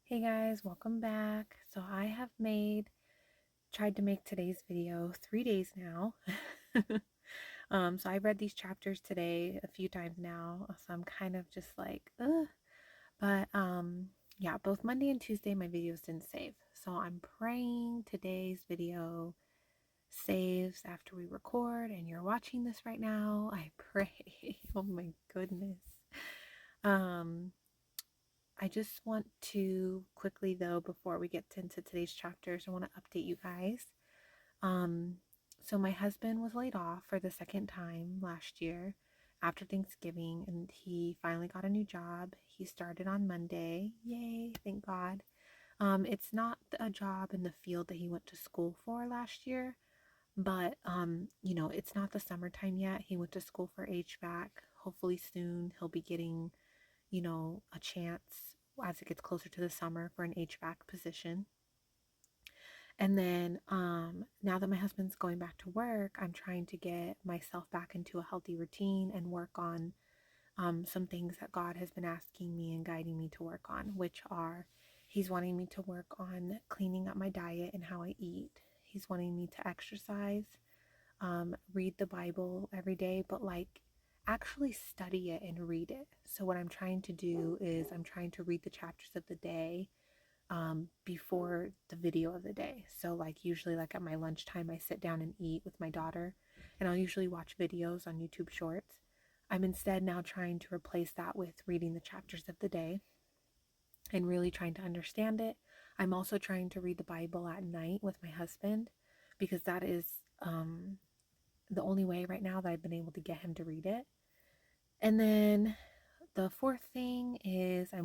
Hey guys, welcome back. So I have tried to make today's video 3 days now. So I read these chapters today a few times now, so I'm kind of just like, ugh. But yeah, both Monday and Tuesday my videos didn't save. So I'm praying today's video saves after we record and you're watching this right now. I pray. Oh my goodness. Um I just want to quickly, though, before we get into today's chapters, I want to update you guys. Um, so my husband was laid off for the second time last year after Thanksgiving, and he finally got a new job. He started on Monday. Yay, thank God. It's not a job in the field that he went to school for last year, but it's not the summertime yet. He went to school for HVAC. Hopefully soon he'll be getting a chance as it gets closer to the summer for an HVAC position. And then now that my husband's going back to work, I'm trying to get myself back into a healthy routine and work on some things that God has been asking me and guiding me to work on, which are He's wanting me to work on cleaning up my diet and how I eat. He's wanting me to exercise, read the Bible every day, but like actually study it and read it. So, what I'm trying to do is I'm trying to read the chapters of the day before the video of the day. So, like, usually, like at my lunchtime, I sit down and eat with my daughter, and I'll usually watch videos on YouTube Shorts. I'm instead now trying to replace that with reading the chapters of the day and really trying to understand it. I'm also trying to read the Bible at night with my husband because that is the only way right now that I've been able to get him to read it. And then the fourth thing is I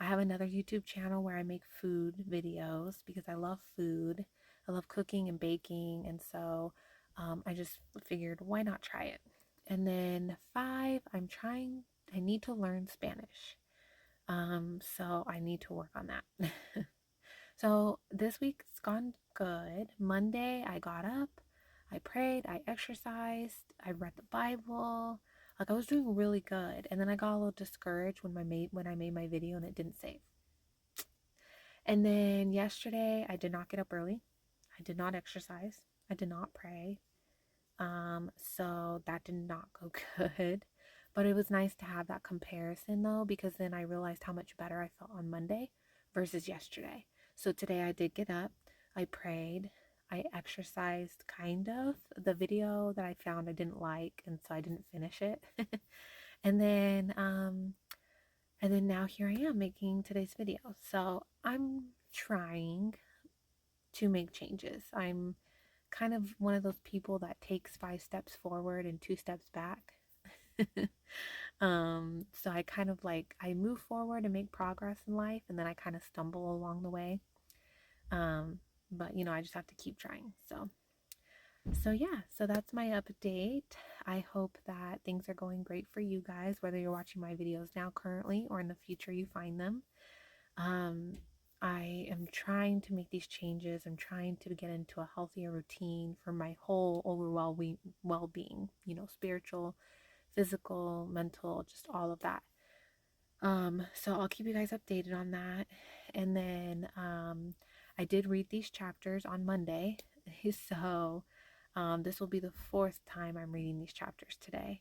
have another YouTube channel where I make food videos because I love food. I love cooking and baking. And so I just figured, why not try it? And then five, I need to learn Spanish. So I need to work on that. So this week's gone good. Monday, I got up, I prayed, I exercised, I read the Bible. Like I was doing really good, and then I got a little discouraged when I made my video and it didn't save. And then yesterday, I did not get up early. I did not exercise. I did not pray. So that did not go good. But it was nice to have that comparison though, because then I realized how much better I felt on Monday versus yesterday. So today I did get up, I prayed, I exercised kind of. The video that I found I didn't like, and so I didn't finish it. and then um and then now here I am making today's video. So I'm trying to make changes. I'm kind of one of those people that takes 5 steps forward and 2 steps back. So I kind of like I move forward and make progress in life, and then I kind of stumble along the way. Um, but I just have to keep trying. So yeah, so that's my update. I hope that things are going great for you guys, whether you're watching my videos now currently or in the future you find them. Um, I am trying to make these changes. I'm trying to get into a healthier routine for my whole overall well-being, spiritual, physical, mental, just all of that. So I'll keep you guys updated on that. And then I did read these chapters on Monday. So this will be the fourth time I'm reading these chapters today.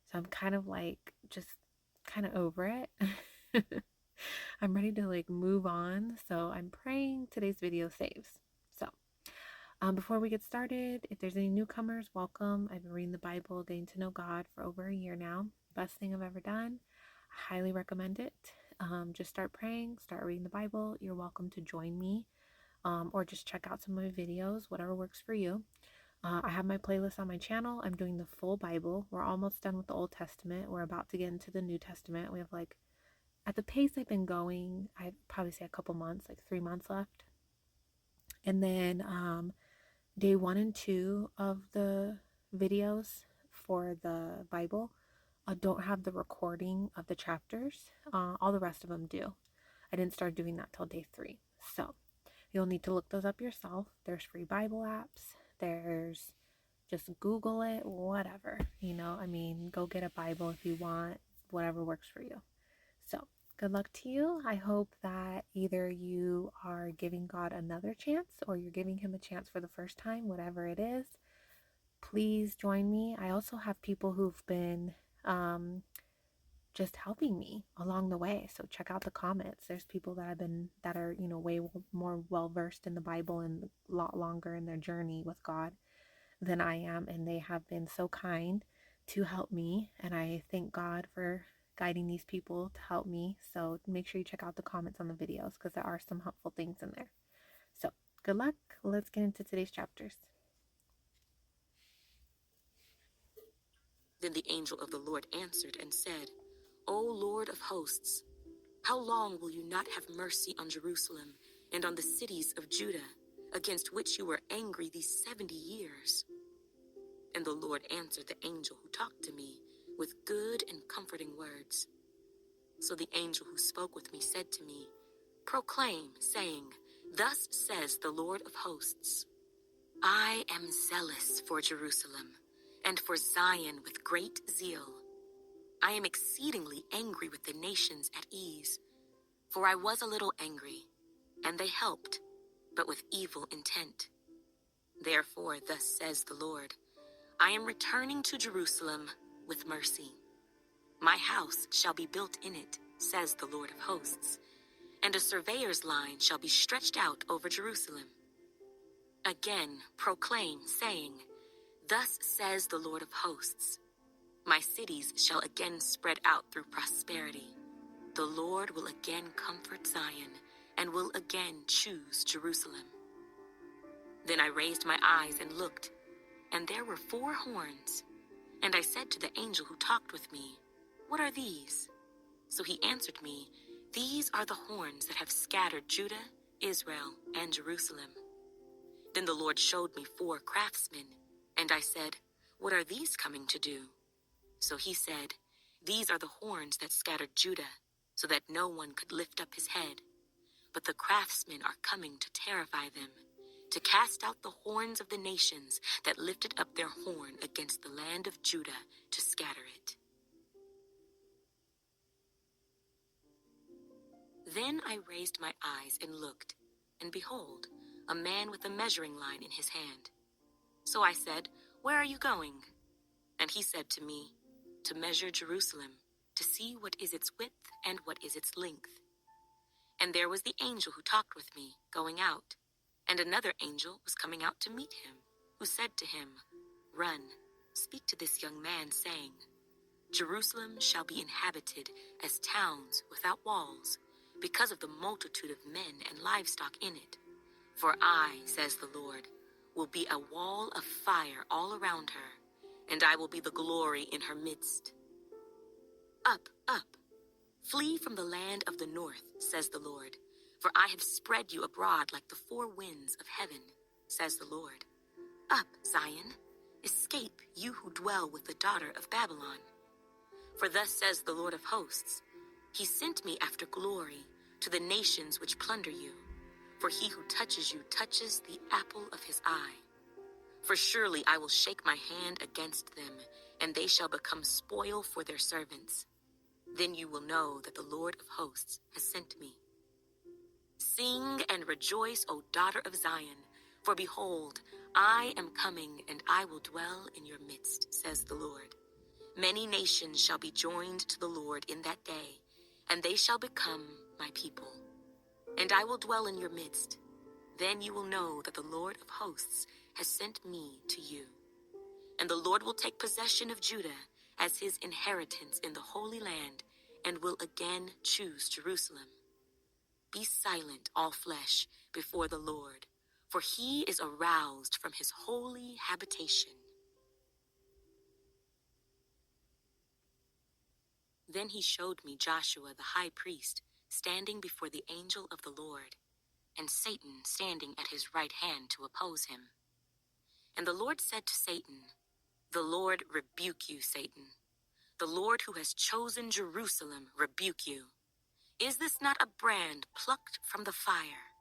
So I'm kind of like just kind of over it. I'm ready to like move on. So I'm praying today's video saves. So before we get started, if there's any newcomers, welcome. I've been reading the Bible, getting to know God for over a year now. Best thing I've ever done. I highly recommend it. Just start praying, start reading the Bible. You're welcome to join me or just check out some of my videos, whatever works for you. I have my playlist on my channel. I'm doing the full Bible. We're almost done with the Old Testament. We're about to get into the New Testament. We have like, at the pace I've been going, I'd probably say a couple months, like 3 months left. And then day 1 and 2 of the videos for the Bible don't have the recording of the chapters. All the rest of them do. I didn't start doing that till day 3. So you'll need to look those up yourself. There's free Bible apps. There's just Google it, whatever. Go get a Bible if you want, whatever works for you. So good luck to you. I hope that either you are giving God another chance or you're giving him a chance for the first time, whatever it is. Please join me. I also have people who've been just helping me along the way. So check out the comments. There's people that are, way more well versed in the Bible and a lot longer in their journey with God than I am, and they have been so kind to help me, and I thank God for guiding these people to help me. So make sure you check out the comments on the videos because there are some helpful things in there. So good luck. Let's get into today's chapters. Then the angel of the Lord answered and said, O Lord of hosts, how long will you not have mercy on Jerusalem and on the cities of Judah, against which you were angry these 70 years? And the Lord answered the angel who talked to me with good and comforting words. So the angel who spoke with me said to me, Proclaim, saying, Thus says the Lord of hosts, I am zealous for Jerusalem and for Zion with great zeal. I am exceedingly angry with the nations at ease, for I was a little angry, and they helped, but with evil intent. Therefore, thus says the Lord, I am returning to Jerusalem with mercy. My house shall be built in it, says the Lord of hosts, and a surveyor's line shall be stretched out over Jerusalem. Again proclaim, saying, Thus says the Lord of hosts, my cities shall again spread out through prosperity. The Lord will again comfort Zion, and will again choose Jerusalem. Then I raised my eyes and looked, and there were 4 horns. And I said to the angel who talked with me, What are these? So he answered me, These are the horns that have scattered Judah, Israel, and Jerusalem. Then the Lord showed me 4 craftsmen, and I said, What are these coming to do? So he said, These are the horns that scattered Judah, so that no one could lift up his head. But the craftsmen are coming to terrify them, to cast out the horns of the nations that lifted up their horn against the land of Judah, to scatter it. Then I raised my eyes and looked, and behold, a man with a measuring line in his hand. So I said, Where are you going? And he said to me, To measure Jerusalem, to see what is its width and what is its length. And there was the angel who talked with me, going out, and another angel was coming out to meet him, who said to him, Run, speak to this young man, saying, Jerusalem shall be inhabited as towns without walls, because of the multitude of men and livestock in it. For I, says the Lord, will be a wall of fire all around her, and I will be the glory in her midst. Up, up, flee from the land of the north, says the Lord, for I have spread you abroad like the 4 winds of heaven, says the Lord. Up, Zion, escape, you who dwell with the daughter of Babylon. For thus says the Lord of hosts, He sent me after glory to the nations which plunder you, for he who touches you touches the apple of his eye. For surely I will shake my hand against them, and they shall become spoil for their servants. Then you will know that the Lord of hosts has sent me. Sing and rejoice, O daughter of Zion, for behold, I am coming, and I will dwell in your midst, says the Lord. Many nations shall be joined to the Lord in that day, and they shall become my people. And I will dwell in your midst. Then you will know that the Lord of hosts has sent me to you. And the Lord will take possession of Judah as his inheritance in the Holy Land, and will again choose Jerusalem. Be silent, all flesh, before the Lord, for he is aroused from his holy habitation. Then he showed me Joshua the high priest standing before the angel of the Lord, and Satan standing at his right hand to oppose him. And the Lord said to Satan, The Lord rebuke you, Satan. The Lord who has chosen Jerusalem rebuke you. Is this not a brand plucked from the fire?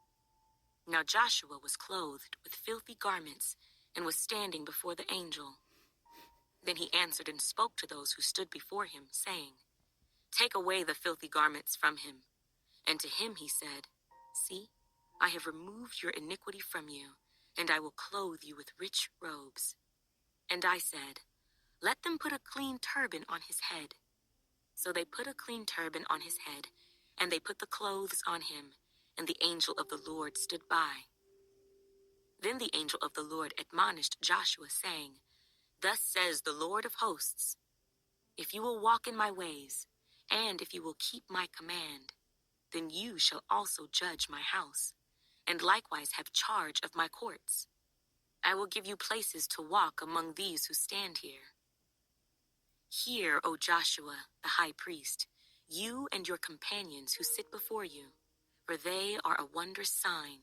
Now Joshua was clothed with filthy garments and was standing before the angel. Then he answered and spoke to those who stood before him, saying, Take away the filthy garments from him. And to him he said, See, I have removed your iniquity from you, and I will clothe you with rich robes. And I said, Let them put a clean turban on his head. So they put a clean turban on his head, and they put the clothes on him, and the angel of the Lord stood by. Then the angel of the Lord admonished Joshua, saying, Thus says the Lord of hosts, If you will walk in my ways, and if you will keep my command, then you shall also judge my house, and likewise have charge of my courts. I will give you places to walk among these who stand here. Hear, O Joshua, the high priest, you and your companions who sit before you, for they are a wondrous sign.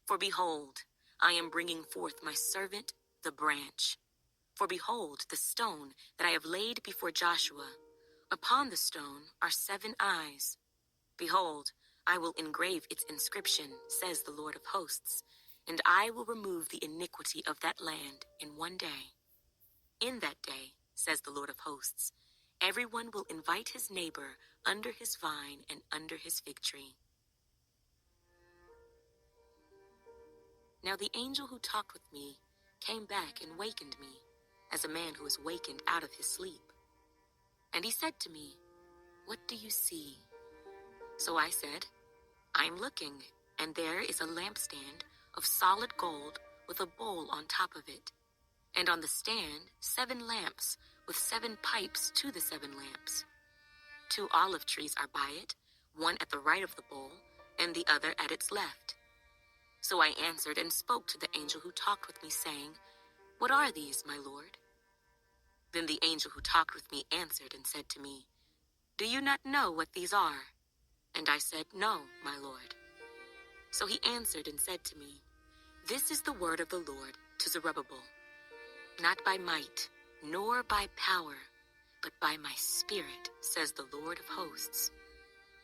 For behold, I am bringing forth my servant, the branch. For behold, the stone that I have laid before Joshua. Upon the stone are 7 eyes. Behold, I will engrave its inscription, says the Lord of hosts, and I will remove the iniquity of that land in one day. In that day, says the Lord of hosts, everyone will invite his neighbor under his vine and under his fig tree. Now the angel who talked with me came back and wakened me, as a man who is wakened out of his sleep. And he said to me, What do you see? So I said, I am looking, and there is a lampstand of solid gold with a bowl on top of it, and on the stand 7 lamps with 7 pipes to the 7 lamps. 2 olive trees are by it, one at the right of the bowl, and the other at its left. So I answered and spoke to the angel who talked with me, saying, What are these, my Lord? Then the angel who talked with me answered and said to me, Do you not know what these are? And I said, No, my Lord. So he answered and said to me, This is the word of the Lord to Zerubbabel, not by might, nor by power, but by my spirit, says the Lord of hosts.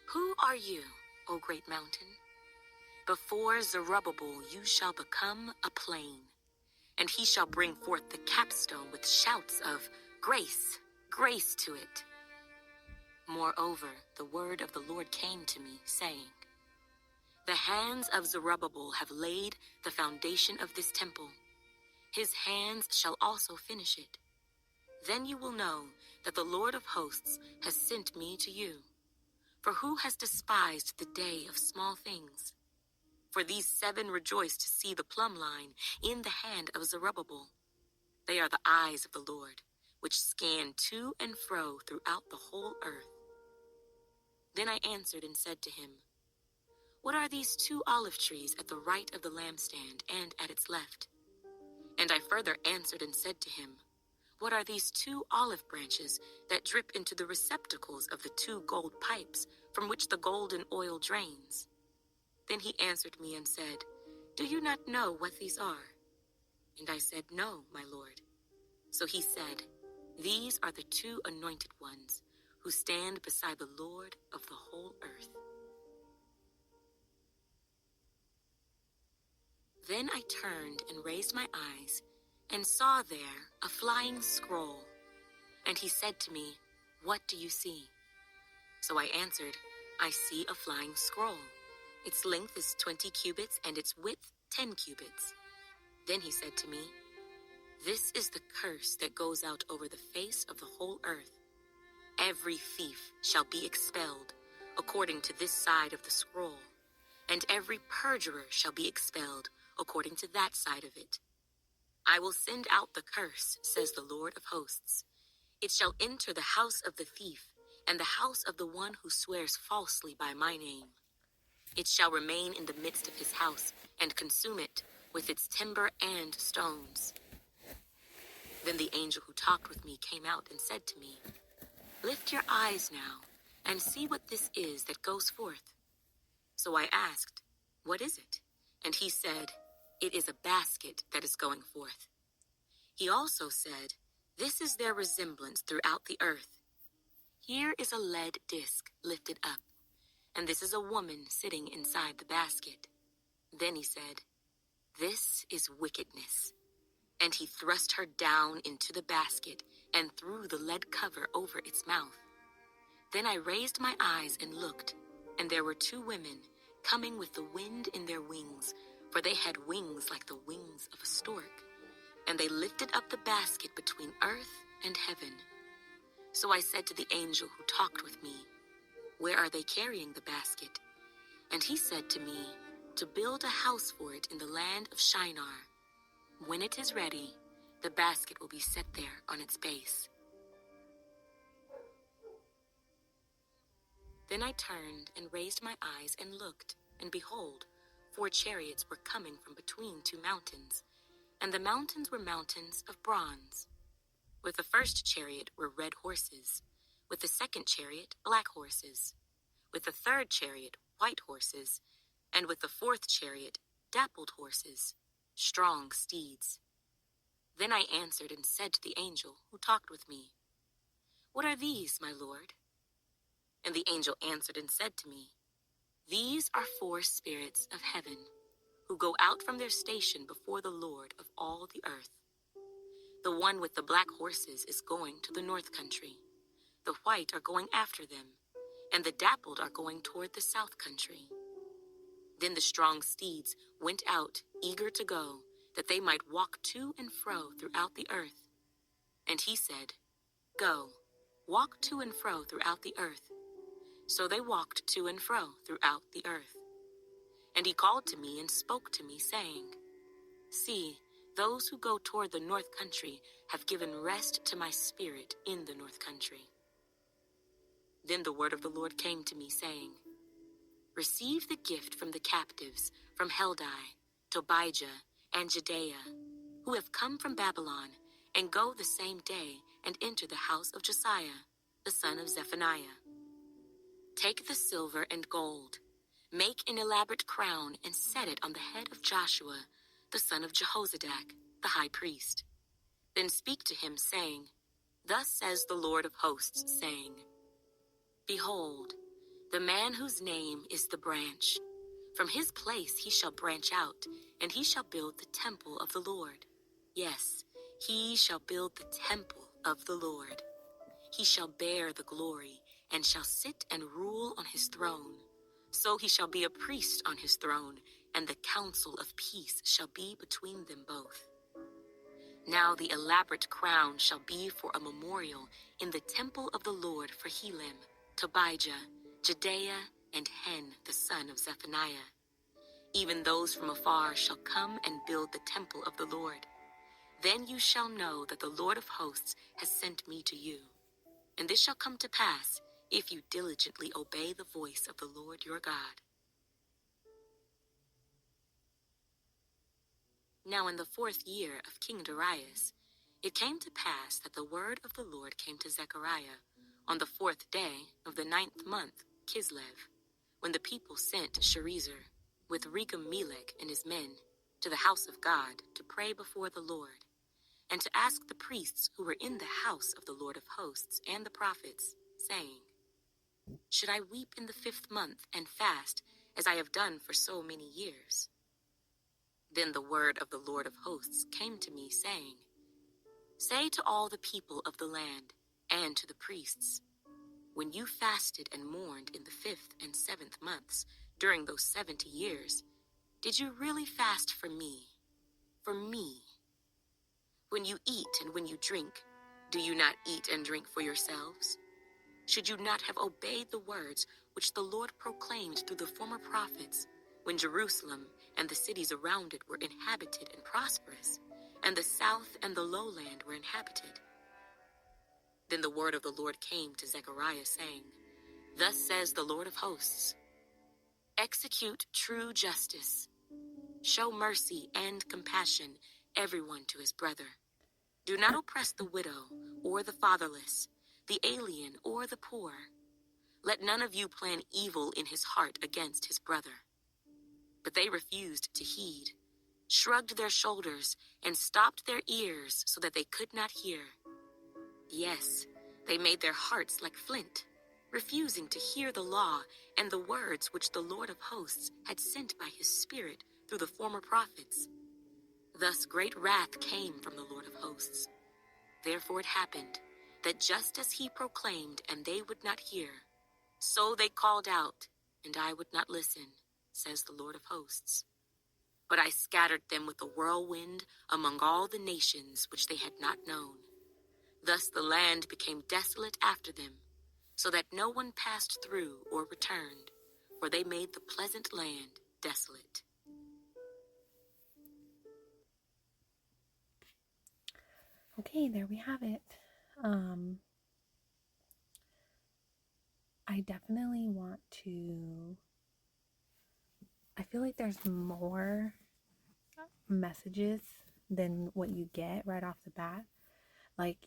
Who are you, O great mountain? Before Zerubbabel you shall become a plain, and he shall bring forth the capstone with shouts of grace, grace to it. Moreover, the word of the Lord came to me, saying, The hands of Zerubbabel have laid the foundation of this temple. His hands shall also finish it. Then you will know that the Lord of hosts has sent me to you. For who has despised the day of small things? For these 7 rejoice to see the plumb line in the hand of Zerubbabel. They are the eyes of the Lord, which scan to and fro throughout the whole earth. Then I answered and said to him, What are these 2 olive trees at the right of the lampstand and at its left? And I further answered and said to him, What are these 2 olive branches that drip into the receptacles of the 2 gold pipes from which the golden oil drains? Then he answered me and said, Do you not know what these are? And I said, No, my Lord. So he said, These are the 2 anointed ones who stand beside the Lord of the whole earth. Then I turned and raised my eyes and saw there a flying scroll. And he said to me, What do you see? So I answered, I see a flying scroll. Its length is 20 cubits and its width 10 cubits. Then he said to me, This is the curse that goes out over the face of the whole earth. Every thief shall be expelled according to this side of the scroll, and every perjurer shall be expelled according to that side of it. I will send out the curse, says the Lord of hosts. It shall enter the house of the thief and the house of the one who swears falsely by my name. It shall remain in the midst of his house and consume it with its timber and stones. Then the angel who talked with me came out and said to me, Lift your eyes now and see what this is that goes forth. So I asked, What is it? And he said, It is a basket that is going forth. He also said, This is their resemblance throughout the earth. Here is a lead disc lifted up, and this is a woman sitting inside the basket. Then he said, This is wickedness. And he thrust her down into the basket and threw the lead cover over its mouth. Then I raised my eyes and looked, and there were two women coming with the wind in their wings, for they had wings like the wings of a stork, and they lifted up the basket between earth and heaven. So I said to the angel who talked with me, "Where are they carrying the basket?" And he said to me, "To build a house for it in the land of Shinar. When it is ready, the basket will be set there on its base." Then I turned and raised my eyes and looked, and behold, 4 chariots were coming from between 2 mountains, and the mountains were mountains of bronze. With the first chariot were red horses, with the second chariot black horses, with the third chariot white horses, and with the fourth chariot dappled horses, strong steeds. Then I answered and said to the angel who talked with me, "What are these, my lord?" And the angel answered and said to me, "These are 4 spirits of heaven, who go out from their station before the Lord of all the earth. The one with the black horses is going to the north country. The white are going after them, and the dappled are going toward the south country." Then the strong steeds went out, eager to go, that they might walk to and fro throughout the earth. And he said, "Go, walk to and fro throughout the earth." So they walked to and fro throughout the earth. And he called to me and spoke to me, saying, "See, those who go toward the north country have given rest to my spirit in the north country." Then the word of the Lord came to me, saying, "Receive the gift from the captives, from Heldai, Tobijah, and Judea, who have come from Babylon, and go the same day and enter the house of Josiah, the son of Zephaniah. Take the silver and gold, make an elaborate crown, and set it on the head of Joshua, the son of Jehozadak, the high priest. Then speak to him, saying, 'Thus says the Lord of hosts, saying, Behold, the man whose name is the branch. From his place he shall branch out, and he shall build the temple of the Lord. Yes, he shall build the temple of the Lord. He shall bear the glory, and shall sit and rule on his throne. So he shall be a priest on his throne, and the counsel of peace shall be between them both. Now the elaborate crown shall be for a memorial in the temple of the Lord for Helam, Tobijah, Judea, and Hen, the son of Zephaniah. Even those from afar shall come and build the temple of the Lord. Then you shall know that the Lord of hosts has sent me to you. And this shall come to pass if you diligently obey the voice of the Lord your God." Now in the 4th year of King Darius, it came to pass that the word of the Lord came to Zechariah on the 4th day of the 9th month, Kislev, when the people sent Sherezer with Regem-Melech and his men to the house of God to pray before the Lord, and to ask the priests who were in the house of the Lord of hosts and the prophets, saying, "Should I weep in the 5th month and fast, as I have done for so many years?" Then the word of the Lord of hosts came to me, saying, "Say to all the people of the land and to the priests, when you fasted and mourned in the 5th and 7th months during those 70 years, did you really fast for me? For me? When you eat and when you drink, do you not eat and drink for yourselves? Should you not have obeyed the words which the Lord proclaimed through the former prophets, when Jerusalem and the cities around it were inhabited and prosperous, and the south and the lowland were inhabited?" Then the word of the Lord came to Zechariah, saying, "Thus says the Lord of hosts, execute true justice, show mercy and compassion, everyone to his brother. Do not oppress the widow or the fatherless, the alien or the poor. Let none of you plan evil in his heart against his brother." But they refused to heed, shrugged their shoulders, and stopped their ears so that they could not hear. Yes, they made their hearts like flint, refusing to hear the law and the words which the Lord of hosts had sent by his Spirit through the former prophets. Thus great wrath came from the Lord of hosts. Therefore it happened, that just as he proclaimed and they would not hear, so they called out, and I would not listen, says the Lord of hosts. But I scattered them with a whirlwind among all the nations which they had not known. Thus the land became desolate after them, so that no one passed through or returned, for they made the pleasant land desolate. Okay, there we have it. Um, I definitely want to. I feel like there's more messages than what you get right off the bat. Like,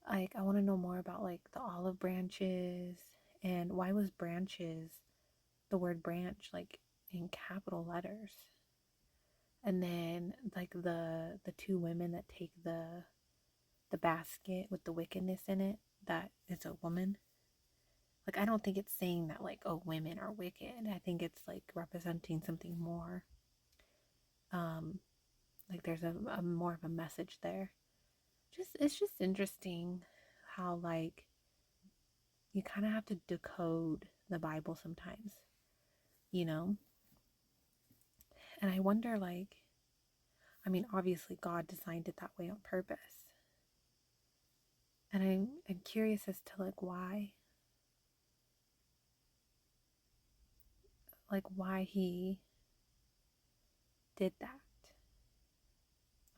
like I want to know more about like the olive branches and why was branches, the word branch, like in capital letters. And then like the two women that take the basket with the wickedness in it, that is a woman. Like I don't think it's saying that like, oh, women are wicked. I think it's like representing something more. Um like there's a more of a message there. Just it's just interesting how like you kind of have to decode the Bible sometimes, you know? And I wonder like, I mean, obviously God designed it that way on purpose. And I'm curious as to like why he did that.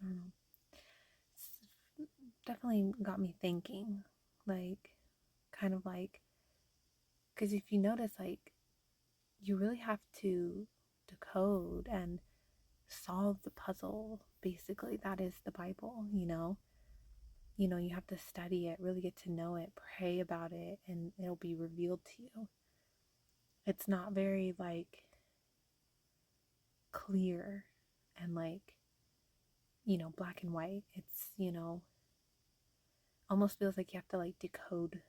I don't know. It's definitely got me thinking, like, kind of like, because if you notice, like, you really have to decode and solve the puzzle. Basically, that is the Bible, you know? You have to study it, really get to know it, pray about it, and it'll be revealed to you. It's not very, like, clear and, like, black and white. It's, almost feels like you have to, like, decode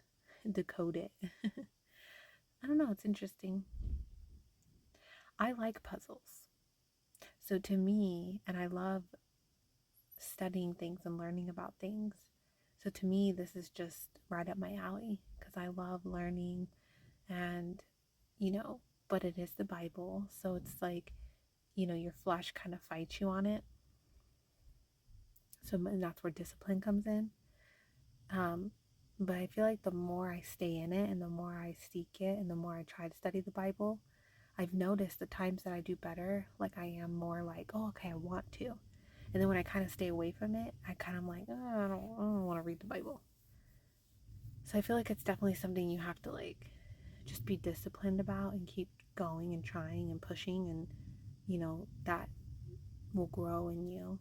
it. I don't know, it's interesting. I like puzzles. So to me, and I love studying things and learning about things. So to me, this is just right up my alley because I love learning and, you know, but it is the Bible. So it's like, your flesh kind of fights you on it. So and that's where discipline comes in. Um, but I feel like the more I stay in it and the more I seek it and the more I try to study the Bible, I've noticed the times that I do better, like I am more like, oh, okay, I want to. And then when I kind of stay away from it, I kind of like, oh, I don't want to read the Bible. So I feel like it's definitely something you have to like just be disciplined about and keep going and trying and pushing, and that will grow in you.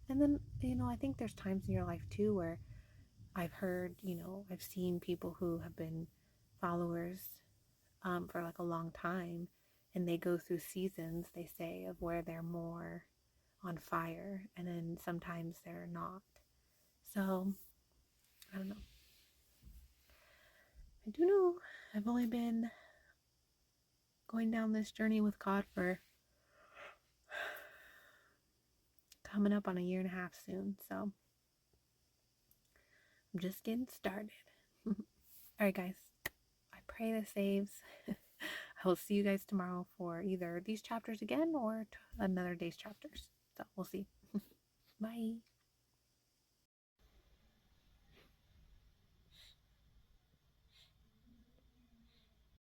And then, I think there's times in your life too where I've heard, I've seen people who have been followers for like a long time, and they go through seasons, they say, of where they're more on fire, and then sometimes they're not. So, I don't know. I do know I've only been going down this journey with God for coming up on a year and a half soon. So, I'm just getting started. All right, guys. I pray this saves. I will see you guys tomorrow for either these chapters again or another day's chapters. So, we'll see. Bye.